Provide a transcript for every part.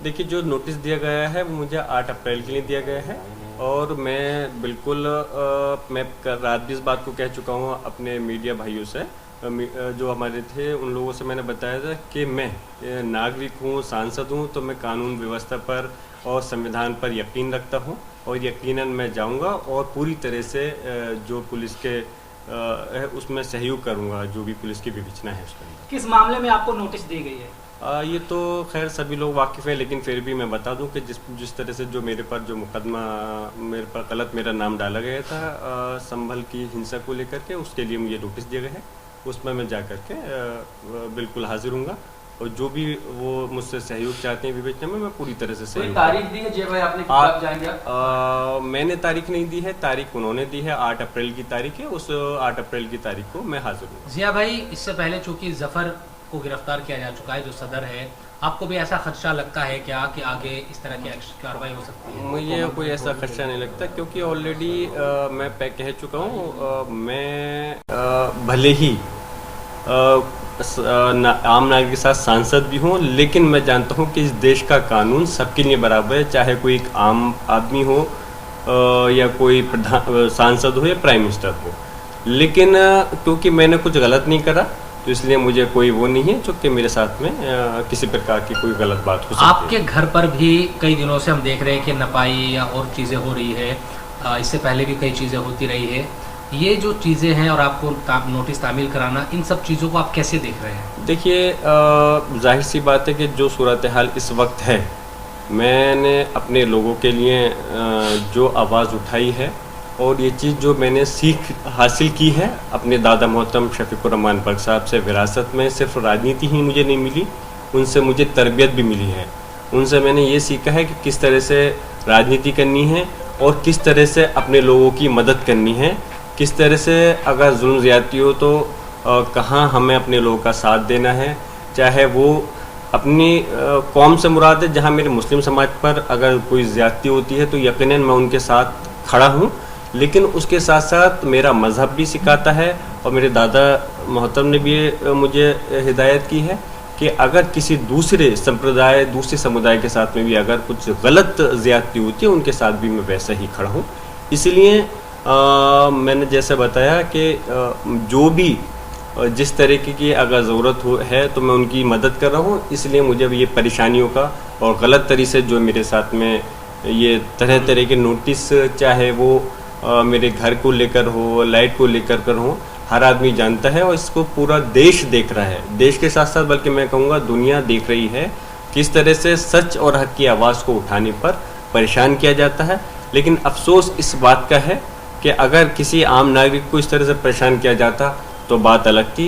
देखिए, जो नोटिस दिया गया है वो मुझे 8 अप्रैल के लिए दिया गया है और मैं बिल्कुल मैं रात भी इस बात को कह चुका हूँ अपने मीडिया भाइयों से, जो हमारे थे उन लोगों से मैंने बताया था कि मैं नागरिक हूँ, सांसद हूँ, तो मैं कानून व्यवस्था पर और संविधान पर यकीन रखता हूँ और यकीनन मैं जाऊँगा और पूरी तरह से जो पुलिस के है उसमें सहयोग करूँगा, जो भी पुलिस की विवेचना है उसके अंदर। किस मामले में आपको नोटिस दी गई है? ये तो खैर सभी लोग वाकिफ़ हैं, लेकिन फिर भी मैं बता दूं कि जिस तरह से जो मेरे पर जो मुकदमा मेरे पर गलत मेरा नाम डाला गया था संभल की हिंसा को लेकर के, उसके लिए मुझे नोटिस दिया गया है। उसमें मैं जा कर के बिल्कुल हाजिर हूँगा और जो भी वो मुझसे सहयोग चाहते हैं विवेचना में, मैं पूरी तरह से सहयोग तारीख दी है जय भाई आपने कब जाएंगे आप? मैंने तारीख नहीं दी है, तारीख उन्होंने दी है, 8 अप्रैल की तारीख है। उस 8 अप्रैल की तारीख को मैं हाजिर हूँ। जिया भाई, इससे पहले चूंकि जफर को गिरफ्तार किया जा चुका है जो सदर है, आपको भी ऐसा खदशा लगता है क्या कि आगे इस तरह की कार्रवाई हो सकती है? मुझे कोई ऐसा खदशा नहीं लगता, क्योंकि ऑलरेडी मैं कह चुका हूँ, मैं भले ही आम नागरिक के साथ सांसद भी हूँ, लेकिन मैं जानता हूँ कि इस देश का कानून सबके लिए बराबर है, चाहे कोई एक आम आदमी हो या कोई सांसद हो या प्राइम मिनिस्टर हो। लेकिन क्योंकि मैंने कुछ गलत नहीं करा, तो इसलिए मुझे कोई वो नहीं है जो कि मेरे साथ में किसी प्रकार की कोई गलत बात हो सकती है। आपके घर पर भी कई दिनों से हम देख रहे हैं कि नपाई या और चीज़ें हो रही है, इससे पहले भी कई चीज़ें होती रही है। ये जो चीज़ें हैं और आपको नोटिस तामील कराना, इन सब चीज़ों को आप कैसे देख रहे हैं? देखिए, जाहिर सी बात है कि जो सूरत हाल इस वक्त है, मैंने अपने लोगों के लिए जो आवाज़ उठाई है और ये चीज़ जो मैंने सीख हासिल की है अपने दादा मोहतरम शफीकुर रहमान बख्श साहब से विरासत में, सिर्फ राजनीति ही मुझे नहीं मिली, उनसे मुझे तरबियत भी मिली है। उनसे मैंने ये सीखा है कि किस तरह से राजनीति करनी है और किस तरह से अपने लोगों की मदद करनी है, किस तरह से अगर जुल्म ज़्यादती हो तो कहाँ हमें अपने लोगों का साथ देना है, चाहे वो अपनी कौम से मुराद है। जहाँ मेरे मुस्लिम समाज पर अगर कोई ज़्यादती होती है तो यकीनन मैं उनके साथ खड़ा हूँ, लेकिन उसके साथ साथ मेरा मज़हब भी सिखाता है और मेरे दादा मोहतरम ने भी मुझे हिदायत की है कि अगर किसी दूसरे संप्रदाय, दूसरे समुदाय के साथ में भी अगर कुछ गलत ज़्यादती होती है, उनके साथ भी मैं वैसा ही खड़ा हूँ। इसलिए मैंने जैसे बताया कि जो भी जिस तरीके की अगर ज़रूरत है तो मैं उनकी मदद कर रहा हूँ। इसलिए मुझे ये परेशानियों का और गलत तरीके से जो मेरे साथ में ये तरह तरह के नोटिस, चाहे वो मेरे घर को लेकर हो, लाइट को लेकर हो, हर आदमी जानता है और इसको पूरा देश देख रहा है। देश के साथ साथ बल्कि मैं कहूँगा दुनिया देख रही है किस तरह से सच और हक की आवाज़ को उठाने पर परेशान किया जाता है। लेकिन अफसोस इस बात का है कि अगर किसी आम नागरिक को इस तरह से परेशान किया जाता तो बात अलग थी।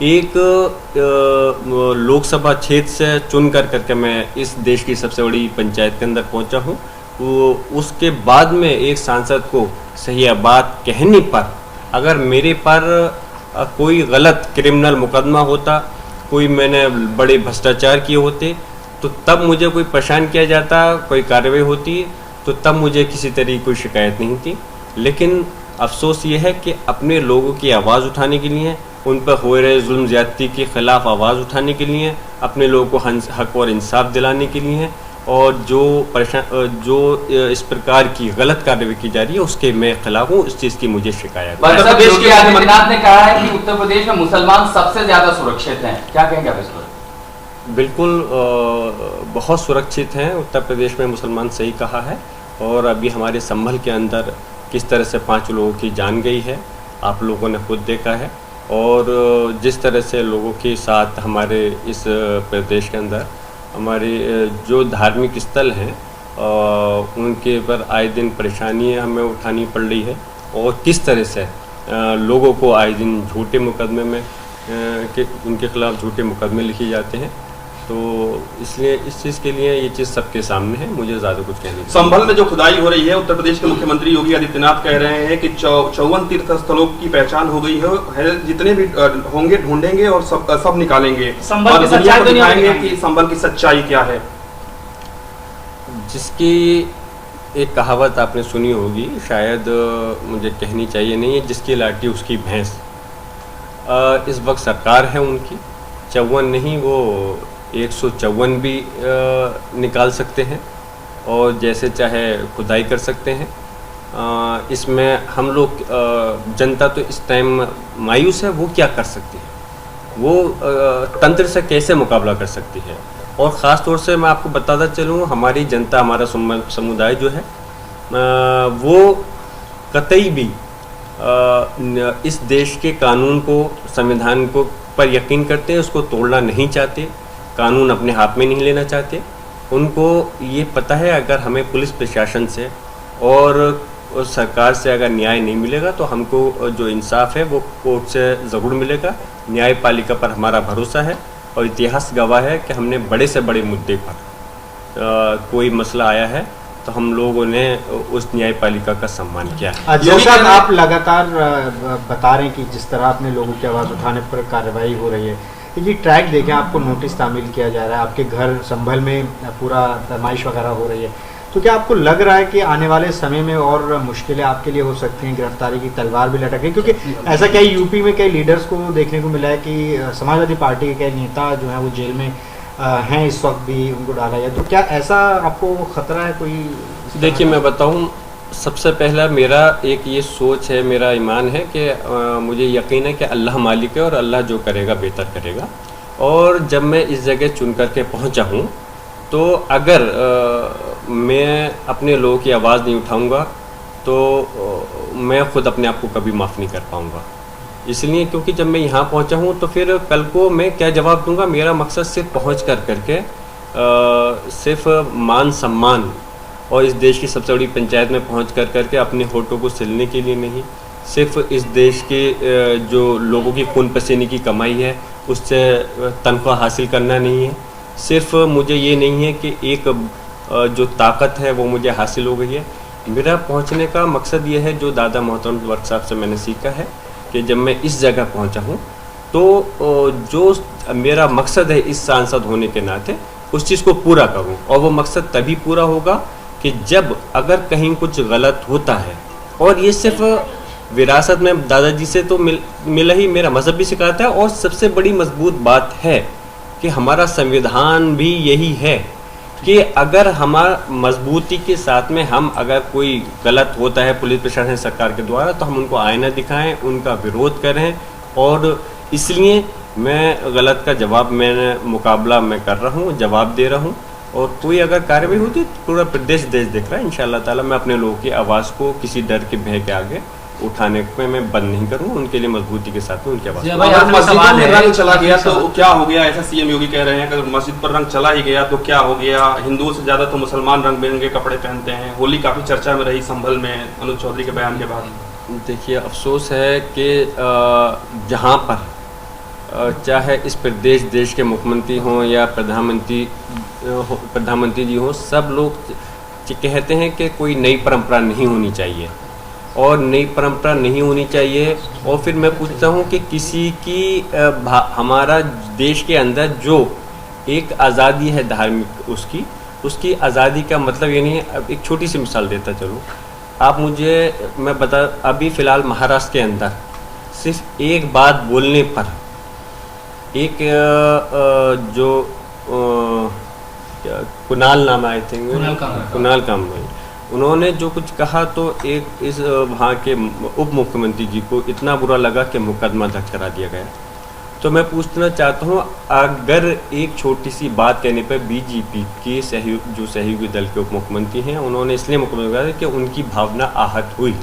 एक लोकसभा क्षेत्र से चुन करके मैं इस देश की सबसे बड़ी पंचायत के अंदर पहुंचा हूं, वो उसके बाद में एक सांसद को सही बात कहने पर अगर मेरे पर कोई गलत क्रिमिनल मुकदमा होता, कोई मैंने बड़े भ्रष्टाचार किए होते, तो तब मुझे कोई परेशान किया जाता, कोई कार्रवाई होती, तो तब मुझे किसी तरह की कोई शिकायत नहीं थी। लेकिन अफसोस ये है कि अपने लोगों की आवाज़ उठाने के लिए, उन पर हो रहे जुल्म ज़्यादती के ख़िलाफ़ आवाज़ उठाने के लिए, अपने लोगों को हक और इंसाफ दिलाने के लिए, और जो इस प्रकार की गलत कार्रवाई की जा रही है उसके मैं खिलाफ हूँ। इस चीज़ की मुझे शिकायत है। उत्तर प्रदेश के आदित्यनाथ ने कहा है कि उत्तर प्रदेश में मुसलमान सबसे ज़्यादा सुरक्षित हैं, क्या कहेंगे आप इस पर? बिल्कुल बहुत सुरक्षित हैं उत्तर प्रदेश में मुसलमान, सही कहा है। और अभी हमारे संभल के अंदर किस तरह से 5 लोगों की जान गई है, आप लोगों ने खुद देखा है। और जिस तरह से लोगों के साथ हमारे इस प्रदेश के अंदर हमारे जो धार्मिक स्थल हैं उनके पर आए दिन परेशानियाँ हमें उठानी पड़ रही है, और किस तरह से लोगों को आए दिन झूठे मुकदमे में उनके खिलाफ झूठे मुकदमे लिखे जाते हैं। तो इसलिए इस चीज़ के लिए ये चीज़ सबके सामने है, मुझे ज़्यादा कुछ कहने नहीं। संभल में जो खुदाई हो रही है, उत्तर प्रदेश के मुख्यमंत्री योगी आदित्यनाथ कह रहे हैं कि 54 तीर्थ स्थलों की पहचान हो गई है, जितने भी होंगे ढूंढेंगे और सब निकालेंगे और दुनिया को दिखाएंगे कि संभल की सच्चाई क्या है। जिसकी एक कहावत आपने सुनी होगी, शायद मुझे कहनी चाहिए नहीं है, जिसकी लाठी उसकी भैंस। इस वक्त सरकार है उनकी 54 नहीं, वो 154 भी निकाल सकते हैं और जैसे चाहे खुदाई कर सकते हैं। इसमें हम लोग जनता तो इस टाइम मायूस है, वो क्या कर सकती है, वो तंत्र से कैसे मुकाबला कर सकती है। और ख़ास तौर से मैं आपको बताता चलूँ, हमारी जनता, हमारा समुदाय जो है वो कतई भी इस देश के कानून को, संविधान को पर यकीन करते हैं, उसको तोड़ना नहीं चाहते, कानून अपने हाथ में नहीं लेना चाहते। उनको ये पता है अगर हमें पुलिस प्रशासन से और सरकार से अगर न्याय नहीं मिलेगा तो हमको जो इंसाफ है वो कोर्ट से ज़रूर मिलेगा। न्यायपालिका पर हमारा भरोसा है और इतिहास गवाह है कि हमने बड़े से बड़े मुद्दे पर कोई मसला आया है तो हम लोगों ने उस न्यायपालिका का सम्मान किया है। जैसा आप लगातार बता रहे हैं कि जिस तरह आपने लोगों की आवाज़ उठाने पर कार्रवाई हो रही है, ये ट्रैक देखें, आपको नोटिस तामील किया जा रहा है, आपके घर संभल में पूरा फरमाइश वगैरह हो रही है, तो क्या आपको लग रहा है कि आने वाले समय में और मुश्किलें आपके लिए हो सकती हैं, गिरफ्तारी की तलवार भी लटक रही? क्योंकि ऐसा कई यूपी में कई लीडर्स को देखने को मिला है कि समाजवादी पार्टी के कई नेता जो हैं वो जेल में हैं इस वक्त भी, उनको डाला गया, तो क्या ऐसा आपको खतरा है कोई? देखिए मैं बताऊं, सबसे पहला मेरा एक ये सोच है, मेरा ईमान है कि मुझे यकीन है कि अल्लाह मालिक है और अल्लाह जो करेगा बेहतर करेगा। और जब मैं इस जगह चुन करके पहुंचा हूं तो अगर मैं अपने लोगों की आवाज़ नहीं उठाऊंगा तो मैं ख़ुद अपने आप को कभी माफ़ नहीं कर पाऊंगा। इसलिए क्योंकि जब मैं यहाँ पहुँचा हूँ तो फिर कल को मैं क्या जवाब दूंगा? मेरा मकसद सिर्फ पहुँच करके सिर्फ मान सम्मान और इस देश की सबसे बड़ी पंचायत में पहुँच करके अपने होठों को सिलने के लिए नहीं, सिर्फ इस देश के जो लोगों की खून पसीने की कमाई है उससे तनख्वाह हासिल करना नहीं है, सिर्फ मुझे ये नहीं है कि एक जो ताकत है वो मुझे हासिल हो गई है। मेरा पहुँचने का मकसद ये है, जो दादा मोहतरम वर्क साहब से मैंने सीखा है कि जब मैं इस जगह पहुंचा हूं तो जो मेरा मकसद है इस सांसद होने के नाते उस चीज़ को पूरा करूं। और वो मकसद तभी पूरा होगा कि जब अगर कहीं कुछ गलत होता है, और ये सिर्फ विरासत में दादाजी से तो मिला ही, मेरा मज़हब भी सिखाता है, और सबसे बड़ी मजबूत बात है कि हमारा संविधान भी यही है कि अगर हमारा मजबूती के साथ में हम अगर कोई गलत होता है पुलिस प्रशासन सरकार के द्वारा तो हम उनको आईना दिखाएं, उनका विरोध करें। और इसलिए मैं गलत का जवाब, मैंने मुकाबला मैं कर रहा हूं, जवाब दे रहा हूं। और कोई अगर कार्रवाई होती है तो पूरा प्रदेश देश देख रहा है। इंशाअल्लाह ताला मैं अपने लोगों की आवाज़ को किसी डर के भय के आगे उठाने में मैं बंद नहीं करूंगा, उनके लिए मजबूती के साथ में उनकी आवाज़। अगर मस्जिदों में रंग चला गया तो क्या हो गया? ऐसा सीएम योगी कह रहे हैं कि अगर मस्जिद पर रंग चला ही गया तो क्या हो गया? हिंदुओं से ज़्यादा तो मुसलमान रंग बिरंगे कपड़े पहनते हैं। होली काफ़ी चर्चा में रही संभल में अनुज चौधरी के बयान के बाद। देखिए अफसोस है कि जहाँ पर चाहे इस प्रदेश देश के मुख्यमंत्री हों या प्रधानमंत्री जी हों, सब लोग कहते हैं कि कोई नई परंपरा नहीं होनी चाहिए और नई परंपरा नहीं होनी चाहिए। और फिर मैं पूछता हूँ कि किसी की हमारा देश के अंदर जो एक आज़ादी है धार्मिक, उसकी आज़ादी का मतलब ये नहीं है। अब एक छोटी सी मिसाल देता चलूँ, आप मुझे मैं बता, अभी फ़िलहाल महाराष्ट्र के अंदर सिर्फ एक बात बोलने पर एक जो कुणाल नाम, आई थिंक कुणाल कामरे, उन्होंने जो कुछ कहा तो एक इस वहाँ के उप मुख्यमंत्री जी को इतना बुरा लगा कि मुकदमा दर्ज करा दिया गया। तो मैं पूछना चाहता हूँ, अगर एक छोटी सी बात कहने पर बीजेपी के सहयोगी दल के उप मुख्यमंत्री हैं, उन्होंने इसलिए मुकदमा दिया कि उनकी भावना आहत हुई,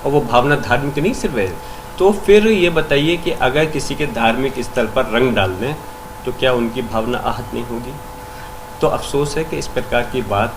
और वो भावना धार्मिक नहीं सिर्फ है, तो फिर ये बताइए कि अगर किसी के धार्मिक स्थल पर रंग डाल दें तो क्या उनकी भावना आहत नहीं होगी? तो अफसोस है कि इस प्रकार की बात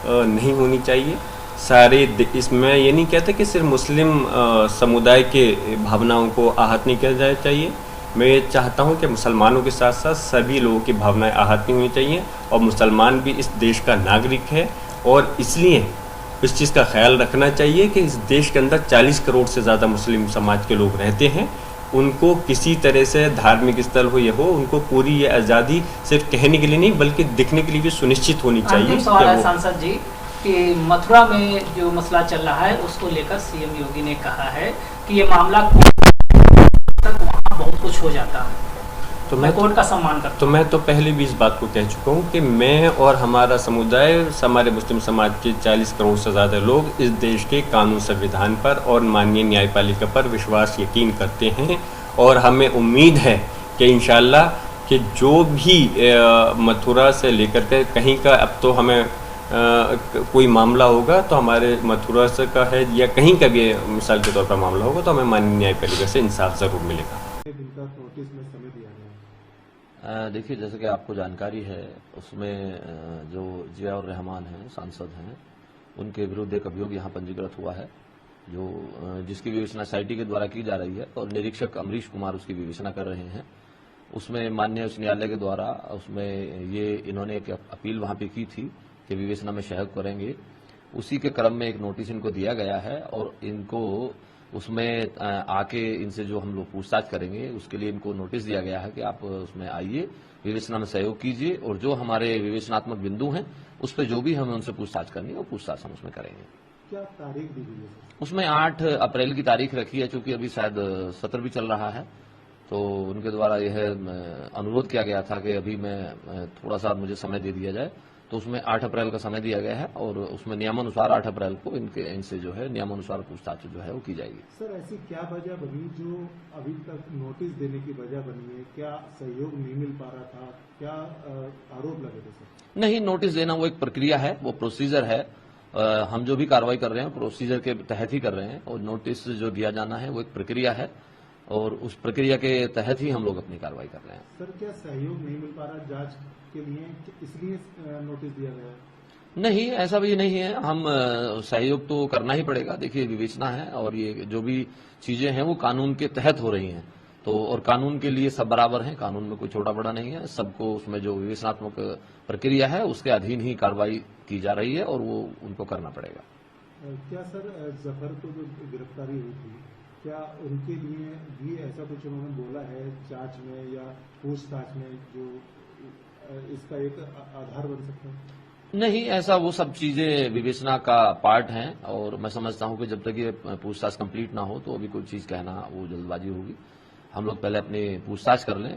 नहीं होनी चाहिए। सारे इसमें ये नहीं कहते कि सिर्फ मुस्लिम समुदाय के भावनाओं को आहत नहीं किया जाना चाहिए। मैं ये चाहता हूँ कि मुसलमानों के साथ साथ सभी लोगों की भावनाएं आहत नहीं होनी चाहिए, और मुसलमान भी इस देश का नागरिक है, और इसलिए इस चीज़ का ख्याल रखना चाहिए कि इस देश के अंदर 40 करोड़ से ज़्यादा मुस्लिम समाज के लोग रहते हैं। उनको किसी तरह से धार्मिक स्थल हो या हो, उनको पूरी ये आज़ादी सिर्फ कहने के लिए नहीं बल्कि दिखने के लिए भी सुनिश्चित होनी चाहिए। अंतिम सवाल है सांसद जी कि मथुरा में जो मसला चल रहा है उसको लेकर सीएम योगी ने कहा है कि ये मामला तक वहाँ बहुत कुछ हो जाता है, तो मैं कोर्ट का सम्मान करता तो मैं तो पहले भी इस बात को कह चुका हूँ कि मैं और हमारा समुदाय, हमारे मुस्लिम समाज के 40 करोड़ से ज़्यादा लोग इस देश के कानून संविधान पर और माननीय न्यायपालिका पर विश्वास यकीन करते हैं। और हमें उम्मीद है कि इंशाल्लाह कि जो भी मथुरा से लेकर के कहीं का अब तो हमें कोई मामला होगा तो हमारे मथुरा से का है या कहीं का भी मिसाल के तौर पर मामला होगा तो हमें माननीय न्यायपालिका से इंसाफ ज़रूर मिलेगा। देखिए, जैसे कि आपको जानकारी है, उसमें जो जिया और रहमान हैं, सांसद हैं, उनके विरुद्ध एक अभियोग यहाँ पंजीकृत हुआ है, जो जिसकी विवेचना SIT के द्वारा की जा रही है और निरीक्षक अमरीश कुमार उसकी विवेचना कर रहे हैं। उसमें माननीय उच्च न्यायालय के द्वारा उसमें ये इन्होंने एक अपील वहाँ पे की थी कि विवेचना में सहयोग करेंगे। उसी के क्रम में एक नोटिस इनको दिया गया है और इनको उसमें आके इनसे जो हम लोग पूछताछ करेंगे उसके लिए इनको नोटिस दिया गया है कि आप उसमें आइए, विवेचना में सहयोग कीजिए और जो हमारे विवेचनात्मक बिंदु हैं उस पर जो भी हमें उनसे पूछताछ करनी है वो पूछताछ हम उसमें करेंगे। क्या तारीख दी गई है? उसमें 8 अप्रैल की तारीख रखी है, चूंकि अभी शायद सत्र भी चल रहा है तो उनके द्वारा यह अनुरोध किया गया था कि अभी मैं थोड़ा सा मुझे समय दे दिया जाए, तो उसमें 8 अप्रैल का समय दिया गया है और उसमें नियमानुसार 8 अप्रैल को इनसे जो है नियमानुसार पूछताछ जो है वो की जाएगी। सर, ऐसी क्या वजह बनी जो अभी तक नोटिस देने की वजह बनी है? क्या सहयोग नहीं मिल पा रहा था? क्या आरोप लगे थे सर? नहीं, नोटिस देना वो एक प्रक्रिया है, वो प्रोसीजर है। हम जो भी कार्रवाई कर रहे हैं प्रोसीजर के तहत ही कर रहे हैं और नोटिस जो दिया जाना है वो एक प्रक्रिया है और उस प्रक्रिया के तहत ही हम लोग अपनी कार्रवाई कर रहे हैं। सर, क्या सहयोग नहीं मिल पा रहा जांच के लिए, इसलिए नोटिस दिया गया है? नहीं, ऐसा भी नहीं है। हम सहयोग तो करना ही पड़ेगा। देखिए, विवेचना है और ये जो भी चीजें हैं वो कानून के तहत हो रही हैं, तो और कानून के लिए सब बराबर हैं, कानून में कोई छोटा बड़ा नहीं है। सबको उसमें जो विवेचनात्मक प्रक्रिया है उसके अधीन ही कार्रवाई की जा रही है और वो उनको करना पड़ेगा। क्या सर, जफर को जो गिरफ्तारी हुई थी, क्या उनके लिए भी ऐसा कुछ उन्होंने बोला है जांच में या पूछताछ में जो इसका एक आधार बन सकता है? नहीं, ऐसा वो सब चीजें विवेचना का पार्ट हैं और मैं समझता हूं कि जब तक ये पूछताछ कंप्लीट ना हो तो अभी कोई चीज कहना वो जल्दबाजी होगी। हम लोग पहले अपनी पूछताछ कर लें।